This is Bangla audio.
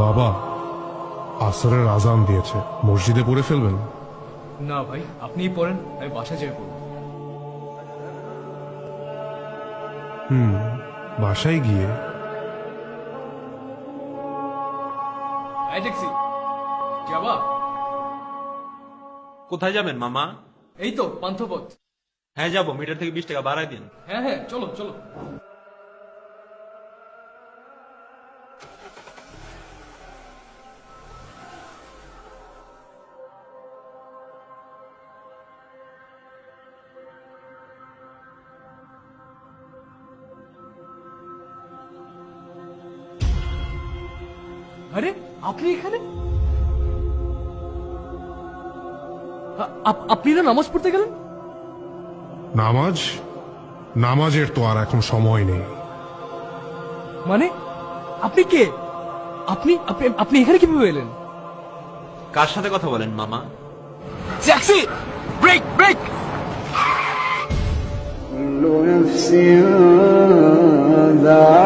বাবা, আসরের আজান দিয়েছে, মসজিদে পড়ে ফেলবেন? না ভাই, আপনিই পড়েন, আমি বাসা যেয়ে পড়ব। বাসায় গিয়ে? এই ট্যাক্সি যাবা? কোথায় যাবেন মামা? এই তো পান্থপথ। হ্যাঁ যাবো, মিটার থেকে 20 টাকা বাড়ায় দিন। হ্যাঁ হ্যাঁ, চলো চলো। আরে আপনি এখানে? আপনি না নামাজ পড়তে গেলেন? নামাজের তো আর এখন সময় নেই। মানে আপনি কে? আপনি আপনি আপনি এখানে কিভাবে এলেন? কার সাথে কথা বলেন মামা? Taxi, break break! كل نفس ذائقة